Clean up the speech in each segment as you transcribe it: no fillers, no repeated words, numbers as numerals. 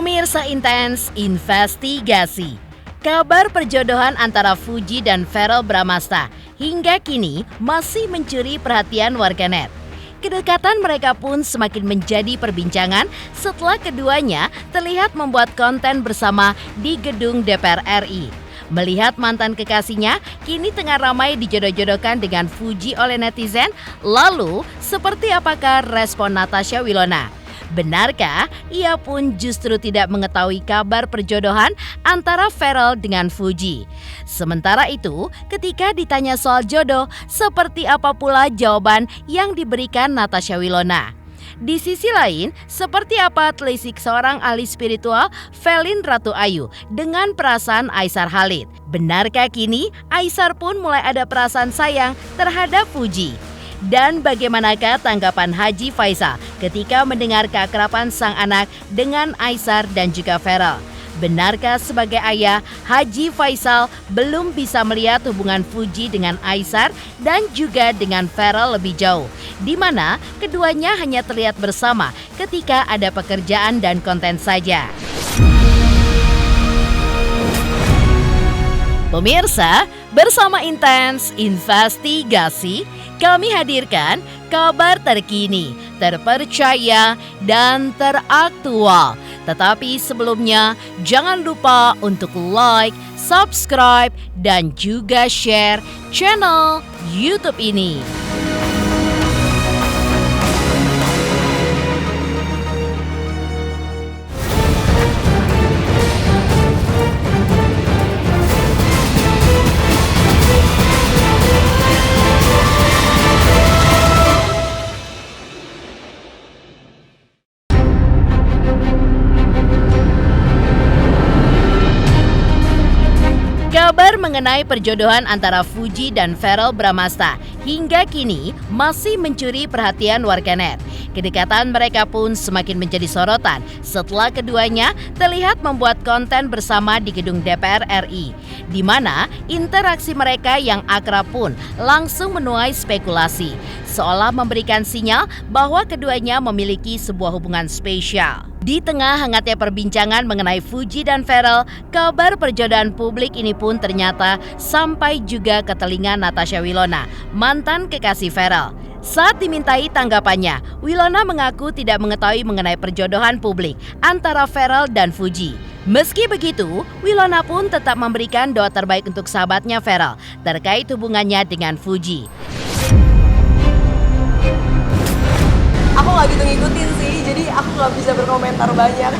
Pemirsa Intens Investigasi. Kabar perjodohan antara Fuji dan Verrell Bramasta hingga kini masih mencuri perhatian warganet. Kedekatan mereka pun semakin menjadi perbincangan setelah keduanya terlihat membuat konten bersama di gedung DPR RI. Melihat mantan kekasihnya kini tengah ramai dijodoh-jodohkan dengan Fuji oleh netizen, lalu seperti apakah respon Natasha Wilona? Benarkah ia pun justru tidak mengetahui kabar perjodohan antara Verrell dengan Fuji? Sementara itu, ketika ditanya soal jodoh, seperti apa pula jawaban yang diberikan Natasha Wilona? Di sisi lain, seperti apa telisik seorang ahli spiritual Velin Ratu Ayu dengan perasaan Aisar Khalid? Benarkah kini Aisar pun mulai ada perasaan sayang terhadap Fuji? Dan bagaimanakah tanggapan Haji Faisal ketika mendengar keakraban sang anak dengan Aisar dan juga Verrell? Benarkah sebagai ayah, Haji Faisal belum bisa melihat hubungan Fuji dengan Aisar dan juga dengan Verrell lebih jauh, di mana keduanya hanya terlihat bersama ketika ada pekerjaan dan konten saja? Pemirsa, bersama Intens Investigasi, kami hadirkan kabar terkini, terpercaya, dan teraktual. Tetapi sebelumnya, jangan lupa untuk like, subscribe, dan juga share channel YouTube ini. Kabar mengenai perjodohan antara Fuji dan Verrell Bramasta hingga kini masih mencuri perhatian warganet. Kedekatan mereka pun semakin menjadi sorotan setelah keduanya terlihat membuat konten bersama di gedung DPR RI, di mana interaksi mereka yang akrab pun langsung menuai spekulasi, seolah memberikan sinyal bahwa keduanya memiliki sebuah hubungan spesial. Di tengah hangatnya perbincangan mengenai Fuji dan Verrell, kabar perjodohan publik ini pun ternyata sampai juga ke telinga Natasha Wilona, mantan kekasih Verrell. Saat dimintai tanggapannya, Wilona mengaku tidak mengetahui mengenai perjodohan publik antara Verrell dan Fuji. Meski begitu, Wilona pun tetap memberikan doa terbaik untuk sahabatnya Verrell terkait hubungannya dengan Fuji. Aku nggak gitu ngikutin sih, jadi aku nggak bisa berkomentar banyak.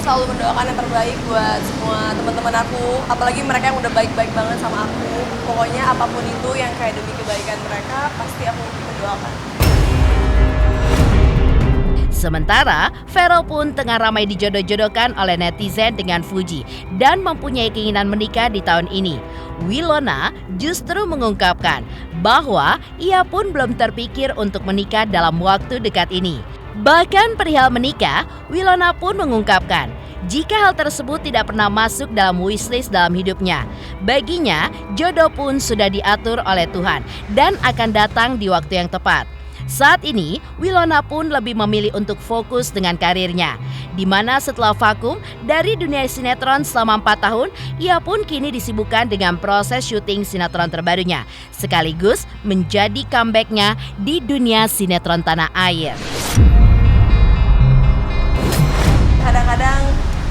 Selalu mendoakan yang terbaik buat semua teman-teman aku, apalagi mereka yang udah baik-baik banget sama aku. Pokoknya apapun itu yang kayak demi kebaikan mereka, pasti aku mendoakan. Sementara, Verrell pun tengah ramai dijodoh-jodohkan oleh netizen dengan Fuji dan mempunyai keinginan menikah di tahun ini. Wilona justru mengungkapkan bahwa ia pun belum terpikir untuk menikah dalam waktu dekat ini. Bahkan perihal menikah, Wilona pun mengungkapkan jika hal tersebut tidak pernah masuk dalam wishlist dalam hidupnya. Baginya, jodoh pun sudah diatur oleh Tuhan dan akan datang di waktu yang tepat. Saat ini, Wilona pun lebih memilih untuk fokus dengan karirnya, di mana setelah vakum dari dunia sinetron selama 4 tahun, ia pun kini disibukkan dengan proses syuting sinetron terbarunya, sekaligus menjadi comeback-nya di dunia sinetron tanah air. Kadang-kadang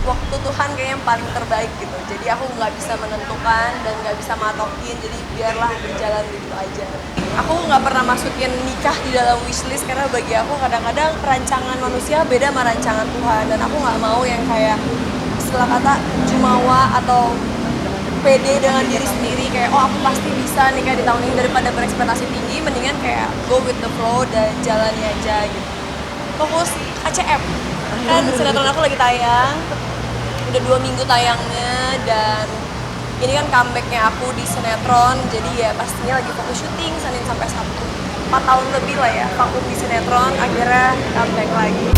waktu Tuhan kayaknya yang paling terbaik gitu, jadi aku nggak bisa menentukan dan nggak bisa matokin, jadi biarlah berjalan gitu aja. Aku nggak pernah masukin nikah di dalam wishlist karena bagi aku kadang-kadang perancangan manusia beda sama rancangan Tuhan, dan aku nggak mau yang kayak istilah kata jumawa atau pede dengan diri sendiri kayak oh aku pasti bisa nikah di tahun ini, daripada berekspektasi tinggi mendingan kayak go with the flow dan jalani aja gitu. Fokus ACM kan sinetron aku lagi tayang, udah 2 minggu tayangnya, dan ini kan comebacknya aku di sinetron, jadi ya pastinya lagi fokus syuting Senin sampai Sabtu. 4 tahun lebih lah ya vakum di sinetron, akhirnya comeback lagi.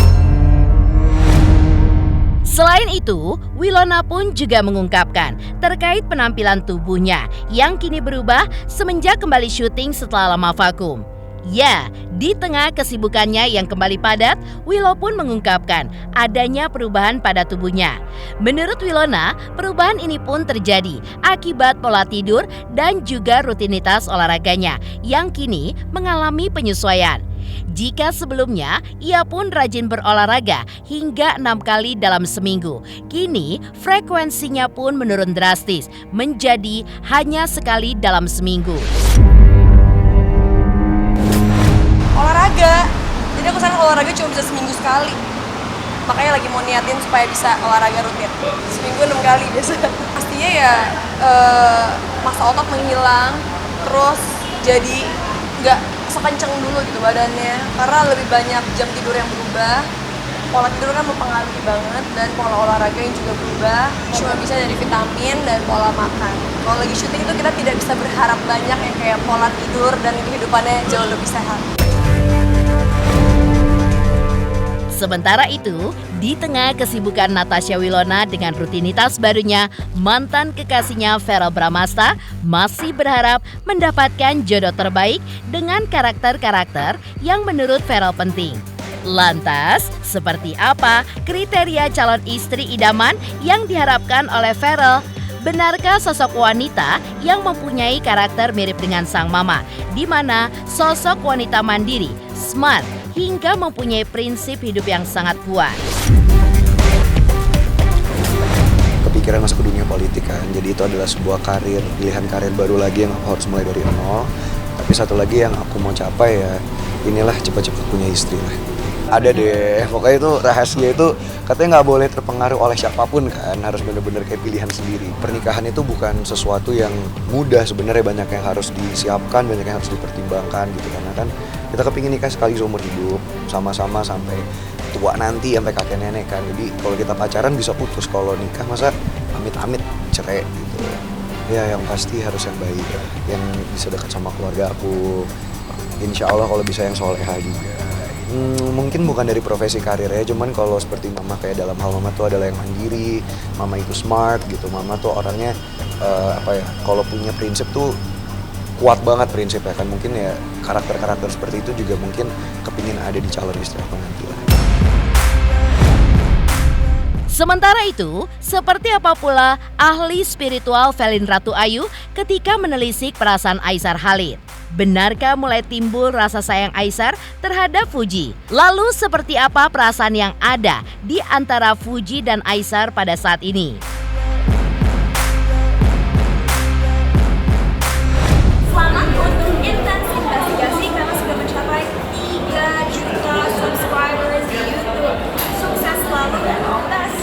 Selain itu, Wilona pun juga mengungkapkan terkait penampilan tubuhnya yang kini berubah semenjak kembali syuting setelah lama vakum. Ya, di tengah kesibukannya yang kembali padat, Willow pun mengungkapkan adanya perubahan pada tubuhnya. Menurut Wilona, perubahan ini pun terjadi akibat pola tidur dan juga rutinitas olahraganya yang kini mengalami penyesuaian. Jika sebelumnya ia pun rajin berolahraga hingga 6 kali dalam seminggu, kini frekuensinya pun menurun drastis menjadi hanya sekali dalam seminggu. Olahraga, jadi aku sekarang olahraga cuma bisa seminggu sekali. Makanya lagi mau niatin supaya bisa olahraga rutin. Seminggu 6 kali biasa. Pastinya ya masa otot menghilang, terus jadi nggak sekenceng dulu gitu badannya. Karena lebih banyak jam tidur yang berubah. Pola tidur kan mempengaruhi banget dan pola olahraga yang juga berubah. Cuma bisa dari vitamin dan pola makan. Kalau lagi syuting itu kita tidak bisa berharap banyak yang kayak pola tidur dan kehidupannya jauh lebih sehat. Sementara itu, di tengah kesibukan Natasha Wilona dengan rutinitas barunya, mantan kekasihnya Verrell Bramasta masih berharap mendapatkan jodoh terbaik dengan karakter-karakter yang menurut Verrell penting. Lantas, seperti apa kriteria calon istri idaman yang diharapkan oleh Verrell? Benarkah sosok wanita yang mempunyai karakter mirip dengan sang mama, di mana sosok wanita mandiri, smart, hingga mempunyai prinsip hidup yang sangat kuat? Kepikiran masuk ke dunia politik kan, jadi itu adalah sebuah karir, pilihan karir baru lagi yang aku harus mulai dari nol. Tapi satu lagi yang aku mau capai ya, inilah cepat-cepat punya istri lah. Ada deh, pokoknya itu rahasia itu katanya nggak boleh terpengaruh oleh siapapun kan, harus bener-bener kayak pilihan sendiri. Pernikahan itu bukan sesuatu yang mudah sebenarnya, banyak yang harus disiapkan, banyak yang harus dipertimbangkan gitu, karena kan kita kepingin nikah sekali seumur hidup, sama-sama sampai tua nanti, sampai kakek nenek kan. Jadi kalau kita pacaran bisa putus, kalau nikah masa amit-amit cerai gitu. Ya yang pasti harus yang baik ya, yang bisa dekat sama keluarga aku. Insya Allah kalau bisa yang soleha juga. Mungkin bukan dari profesi karir ya, cuman kalau seperti mama, kayak dalam hal mama tuh adalah yang mandiri, mama itu smart gitu, mama tuh orangnya kalau punya prinsip tuh kuat banget prinsipnya kan. Mungkin ya karakter-karakter seperti itu juga mungkin kepingin ada di calon istri aku nanti lah. Sementara itu, seperti apa pula ahli spiritual Velin Ratu Ayu ketika menelisik perasaan Aisar Khalid? Benarkah mulai timbul rasa sayang Aisar terhadap Fuji? Lalu seperti apa perasaan yang ada di antara Fuji dan Aisar pada saat ini? Selamat untuk intens investigasi karena sudah mencapai 3 juta subscribers di YouTube. Sukses selalu dan all the best.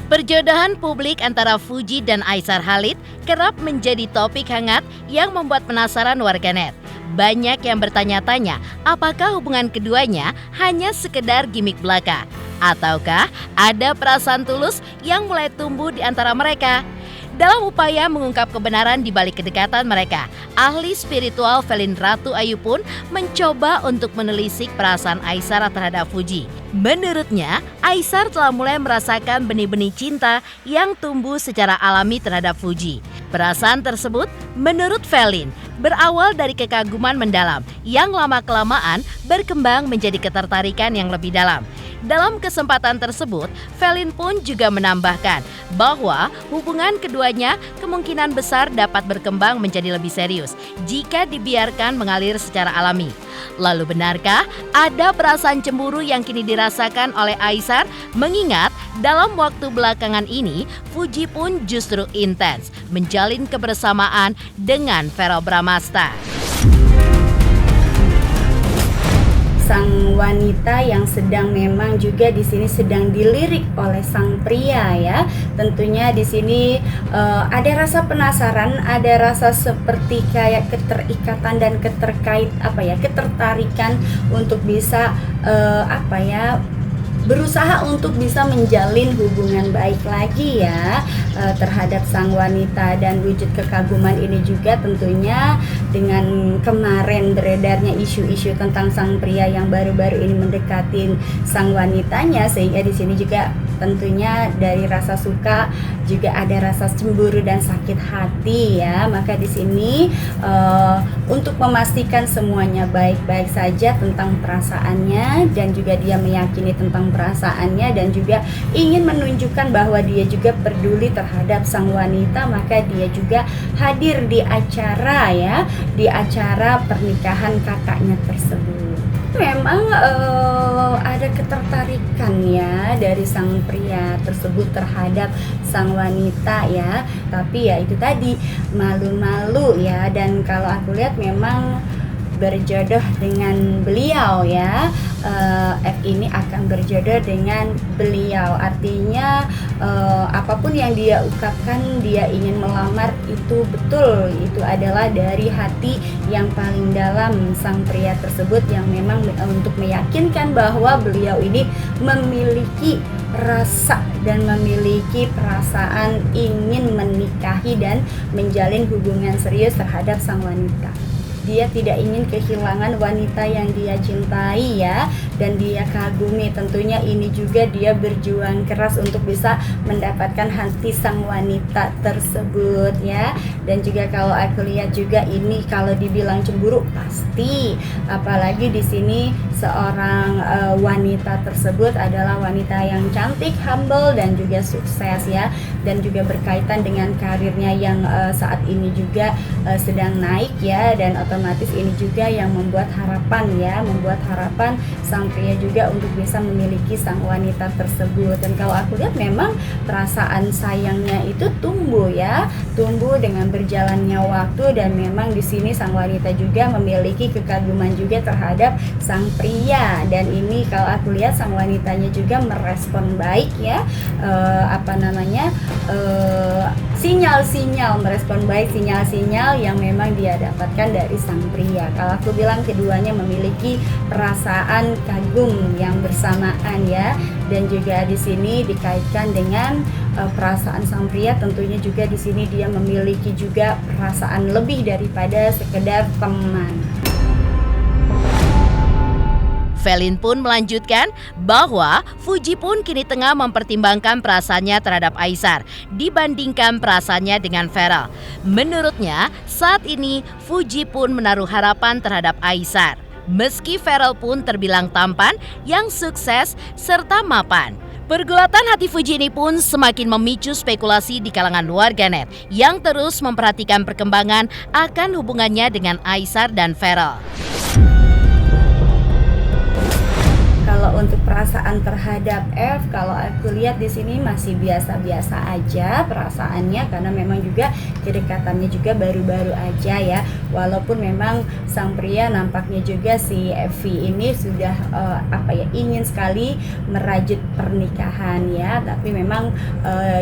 Perjodohan publik antara Fuji dan Aisar Khalid kerap menjadi topik hangat yang membuat penasaran warganet. Banyak yang bertanya-tanya apakah hubungan keduanya hanya sekedar gimik belaka, ataukah ada perasaan tulus yang mulai tumbuh di antara mereka. Dalam upaya mengungkap kebenaran di balik kedekatan mereka, ahli spiritual Velin Ratu Ayu pun mencoba untuk menelisik perasaan Aisar terhadap Fuji. Menurutnya, Aisar telah mulai merasakan benih-benih cinta yang tumbuh secara alami terhadap Fuji. Perasaan tersebut, menurut Velin, berawal dari kekaguman mendalam yang lama-kelamaan berkembang menjadi ketertarikan yang lebih dalam. Dalam kesempatan tersebut, Velin pun juga menambahkan bahwa hubungan keduanya kemungkinan besar dapat berkembang menjadi lebih serius jika dibiarkan mengalir secara alami. Lalu benarkah ada perasaan cemburu yang kini dirasakan oleh Aisar? Mengingat dalam waktu belakangan ini, Fuji pun justru intens menjalin kebersamaan dengan Verrell Bramasta. Sang wanita yang sedang memang juga di sini sedang dilirik oleh sang pria ya. Tentunya di sini ada rasa penasaran, ada rasa seperti kayak keterikatan dan ketertarikan untuk bisa berusaha untuk bisa menjalin hubungan baik lagi ya terhadap sang wanita. Dan wujud kekaguman ini juga tentunya dengan kemarin beredarnya isu-isu tentang sang pria yang baru-baru ini mendekatin sang wanitanya, sehingga di sini juga tentunya dari rasa suka juga ada rasa cemburu dan sakit hati ya. Maka di sini untuk memastikan semuanya baik-baik saja tentang perasaannya, dan juga dia meyakini tentang perasaannya dan juga ingin menunjukkan bahwa dia juga peduli terhadap sang wanita, maka dia juga hadir di acara ya, di acara pernikahan kakaknya tersebut. Memang ada ketertarikan ya dari sang pria tersebut terhadap sang wanita ya, tapi ya itu tadi malu-malu ya. Dan kalau aku lihat memang berjodoh dengan beliau ya, F ini akan berjodoh dengan beliau, artinya apapun yang dia ungkapkan dia ingin melamar itu betul, itu adalah dari hati yang paling dalam sang pria tersebut yang memang untuk meyakinkan bahwa beliau ini memiliki rasa dan memiliki perasaan ingin menikahi dan menjalin hubungan serius terhadap sang wanita. Dia tidak ingin kehilangan wanita yang dia cintai ya, dan dia kagumi. Tentunya ini juga dia berjuang keras untuk bisa mendapatkan hati sang wanita tersebut ya. Dan juga kalau aku lihat juga ini kalau dibilang cemburu pasti, apalagi di sini seorang wanita tersebut adalah wanita yang cantik, humble dan juga sukses ya, dan juga berkaitan dengan karirnya yang saat ini juga sedang naik ya, dan otomatis ini juga yang membuat harapan ya, membuat harapan sang pria juga untuk bisa memiliki sang wanita tersebut. Dan kalau aku lihat memang perasaan sayangnya itu tumbuh ya, tumbuh dengan berjalannya waktu, dan memang di sini sang wanita juga memiliki kekaguman juga terhadap sang pria. Dan ini kalau aku lihat sang wanitanya juga merespon baik ya, sinyal-sinyal, merespon baik sinyal-sinyal yang memang dia dapatkan dari sang pria. Kalau aku bilang keduanya memiliki perasaan kagum yang bersamaan ya, dan juga di sini dikaitkan dengan perasaan sang pria, tentunya juga di sini dia memiliki juga perasaan lebih daripada sekedar teman. Velin pun melanjutkan bahwa Fuji pun kini tengah mempertimbangkan perasaannya terhadap Aisar dibandingkan perasaannya dengan Farel. Menurutnya, saat ini Fuji pun menaruh harapan terhadap Aisar. Meski Farel pun terbilang tampan, yang sukses, serta mapan. Pergulatan hati Fuji ini pun semakin memicu spekulasi di kalangan warganet yang terus memperhatikan perkembangan akan hubungannya dengan Aisar dan Farel. Kalau untuk perasaan terhadap F, kalau aku lihat di sini masih biasa-biasa aja perasaannya, karena memang juga kedekatannya juga baru-baru aja ya. Walaupun memang sang pria nampaknya juga si Evi ini sudah ingin sekali merajut pernikahan ya, tapi memang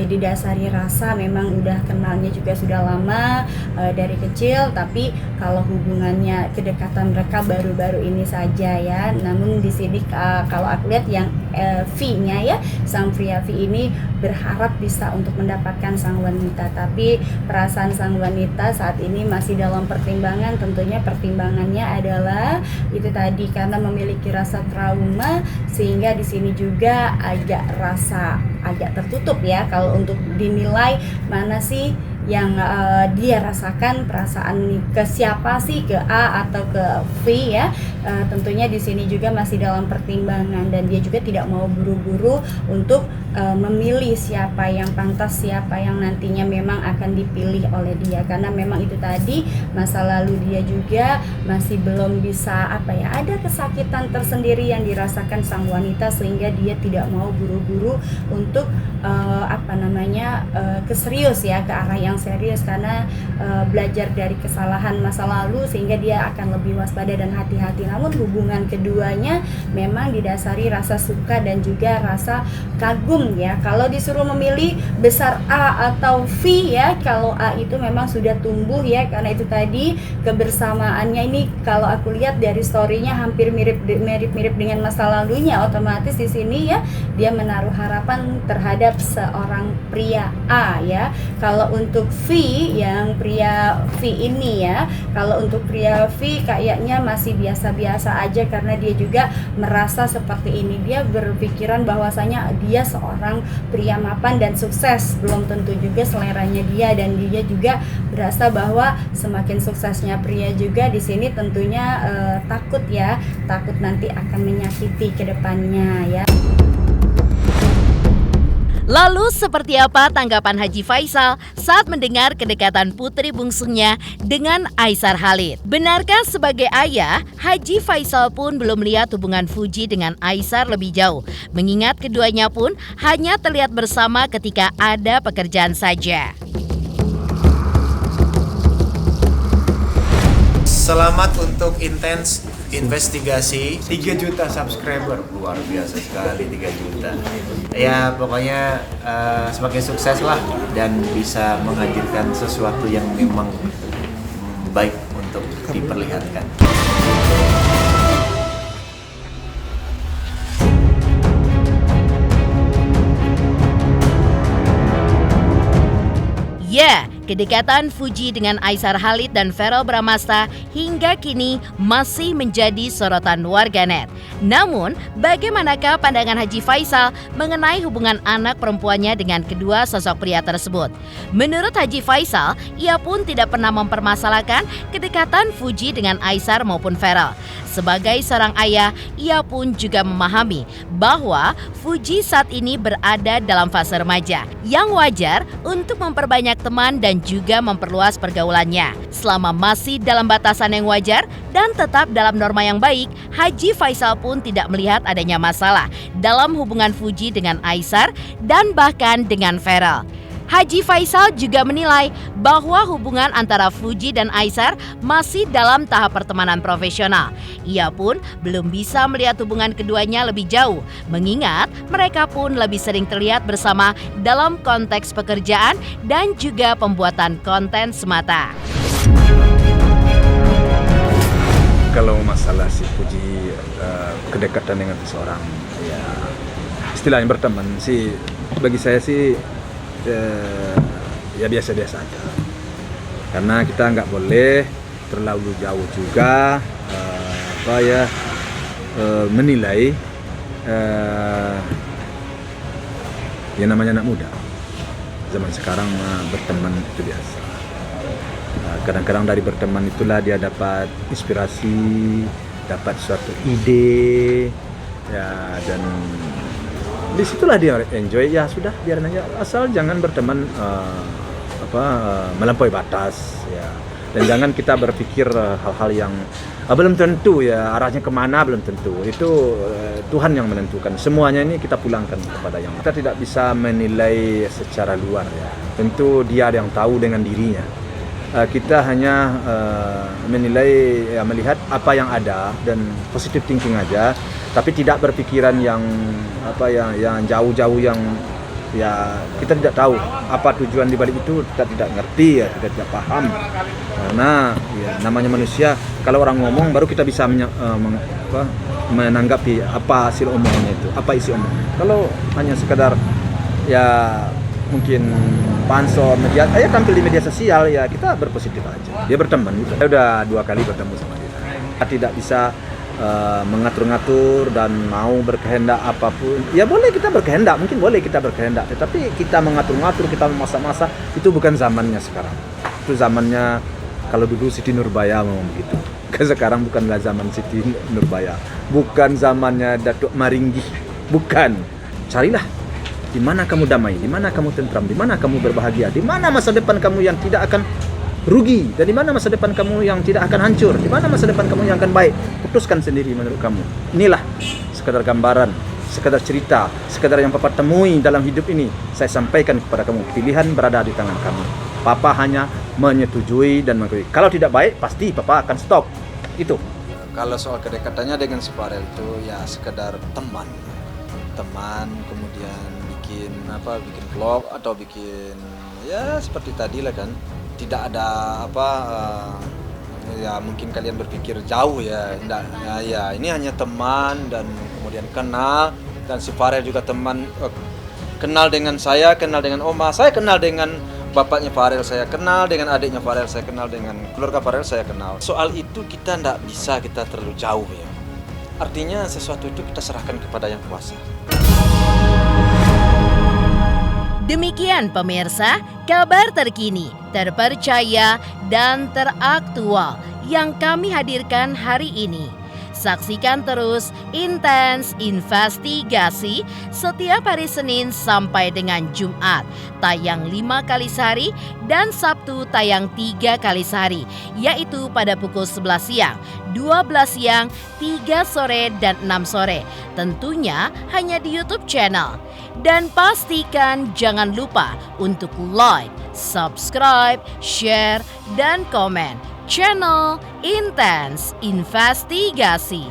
didasari rasa, memang udah kenalnya juga sudah lama dari kecil, tapi kalau hubungannya kedekatan mereka baru-baru ini saja ya. Namun di sini kalau aku lihat yang V-nya ya, sang pria V ini berharap bisa untuk mendapatkan sang wanita, tapi perasaan sang wanita saat ini masih dalam pertimbangan. Tentunya pertimbangannya adalah itu tadi, karena memiliki rasa trauma, sehingga di sini juga agak tertutup ya kalau untuk dinilai mana sih yang dia rasakan perasaan ke siapa sih, ke A atau ke V ya. Tentunya di sini juga masih dalam pertimbangan, dan dia juga tidak mau buru-buru untuk memilih siapa yang pantas, siapa yang nantinya memang akan dipilih oleh dia, karena memang itu tadi masa lalu dia juga masih belum bisa ada kesakitan tersendiri yang dirasakan sang wanita, sehingga dia tidak mau buru-buru untuk keserius ya, ke arah yang serius, karena belajar dari kesalahan masa lalu, sehingga dia akan lebih waspada dan hati-hati. Namun hubungan keduanya memang didasari rasa suka dan juga rasa kagum ya. Kalau disuruh memilih besar A atau V ya, kalau A itu memang sudah tumbuh ya, karena itu tadi kebersamaannya ini kalau aku lihat dari story-nya hampir mirip dengan masa lalunya. Otomatis di sini ya dia menaruh harapan terhadap seorang pria A ya. Kalau untuk untuk V, yang pria V ini ya, kalau untuk pria V kayaknya masih biasa-biasa aja karena dia juga merasa seperti ini. Dia berpikiran bahwasanya dia seorang pria mapan dan sukses, belum tentu juga seleranya dia, dan dia juga berasa bahwa semakin suksesnya pria juga di sini tentunya takut nanti akan menyakiti ke depannya ya. Lalu seperti apa tanggapan Haji Faisal saat mendengar kedekatan putri bungsunya dengan Aisar Khalid? Benarkah sebagai ayah, Haji Faisal pun belum melihat hubungan Fuji dengan Aisar lebih jauh? Mengingat keduanya pun hanya terlihat bersama ketika ada pekerjaan saja. Selamat untuk Intens investigasi 3 juta subscriber, luar biasa sekali 3 juta. Ya pokoknya semakin sukses lah dan bisa menghadirkan sesuatu yang memang baik untuk diperlihatkan. Ya, kedekatan Fuji dengan Aisar Khalid dan Verrel Bramasta hingga kini masih menjadi sorotan warganet. Namun, bagaimanakah pandangan Haji Faisal mengenai hubungan anak perempuannya dengan kedua sosok pria tersebut? Menurut Haji Faisal, ia pun tidak pernah mempermasalahkan kedekatan Fuji dengan Aisar maupun Verrel. Sebagai seorang ayah, ia pun juga memahami bahwa Fuji saat ini berada dalam fase remaja yang wajar untuk memperbanyak teman dan juga memperluas pergaulannya. Selama masih dalam batasan yang wajar dan tetap dalam norma yang baik, Haji Faisal pun tidak melihat adanya masalah dalam hubungan Fuji dengan Aisar dan bahkan dengan Verrel. Haji Faisal juga menilai bahwa hubungan antara Fuji dan Aisar masih dalam tahap pertemanan profesional. Ia pun belum bisa melihat hubungan keduanya lebih jauh, mengingat mereka pun lebih sering terlihat bersama dalam konteks pekerjaan dan juga pembuatan konten semata. Kalau masalah si Fuji kedekatan dengan seseorang, ya istilahnya berteman sih, bagi saya sih ya biasa-biasa aja, karena kita nggak boleh terlalu jauh juga menilai yang namanya anak muda zaman sekarang berteman itu biasa. Kadang-kadang dari berteman itulah dia dapat inspirasi, dapat suatu ide ya, dan disitulah dia enjoy. Ya sudah, biarin aja, asal jangan berteman melampaui batas ya, dan jangan kita berpikir hal-hal yang belum tentu ya, arahnya kemana belum tentu. Itu Tuhan yang menentukan. Semuanya ini kita pulangkan kepada Yang. Kita tidak bisa menilai secara luar ya, tentu dia yang tahu dengan dirinya. Kita hanya menilai ya, melihat apa yang ada dan positive thinking aja, tapi tidak berpikiran yang jauh-jauh yang ya kita tidak tahu apa tujuan di balik itu, kita tidak ngerti ya, kita tidak paham. Karena ya namanya manusia, kalau orang ngomong baru kita bisa menanggapi apa hasil omongannya itu, apa isi omongannya. Kalau hanya sekedar ya mungkin pansor media, tampil di media sosial ya, kita berpositif aja. Dia berteman gitu. Saya udah 2 kali bertemu sama dia. Kita tidak bisa mengatur-ngatur dan mau berkehendak apapun. Ya boleh kita berkehendak, mungkin boleh kita berkehendak, tetapi kita mengatur-ngatur, kita memasak-masak, itu bukan zamannya sekarang. Itu zamannya kalau dulu Siti Nurbaya ngomong begitu. Sekarang bukanlah zaman Siti Nurbaya, bukan zamannya Datuk Maringgi, bukan. Carilah di mana kamu damai, di mana kamu tentram, di mana kamu berbahagia, di mana masa depan kamu yang tidak akan rugi, dan di mana masa depan kamu yang tidak akan hancur, di mana masa depan kamu yang akan baik. Putuskan sendiri menurut kamu. Inilah sekadar gambaran, sekadar cerita, sekadar yang Papa temui dalam hidup ini. Saya sampaikan kepada kamu, pilihan berada di tangan kamu. Papa hanya menyetujui dan mengakui. Kalau tidak baik, pasti Papa akan stop. Itu. Kalau soal kedekatannya dengan si Farel itu ya sekedar teman, kemudian bikin vlog atau bikin ya seperti tadi lah kan. Tidak ada ya mungkin kalian berpikir jauh ya. Enggak, ya ini hanya teman dan kemudian kenal, dan si Farel juga teman, kenal dengan saya, kenal dengan Oma, saya kenal dengan bapaknya Farel saya kenal, dengan adiknya Farel saya kenal, dengan keluarga Farel saya kenal. Soal itu kita tidak bisa kita terlalu jauh ya. Artinya sesuatu itu kita serahkan kepada yang kuasa. Demikian pemirsa, kabar terkini, terpercaya, dan teraktual yang kami hadirkan hari ini. Saksikan terus Intens Investigasi setiap hari Senin sampai dengan Jumat, tayang 5 kali sehari dan Sabtu tayang 3 kali sehari, yaitu pada pukul 11 siang, 12 siang, 3 sore, dan 6 sore. Tentunya hanya di YouTube channel. Dan pastikan jangan lupa untuk like, subscribe, share, dan komen channel Intens Investigasi.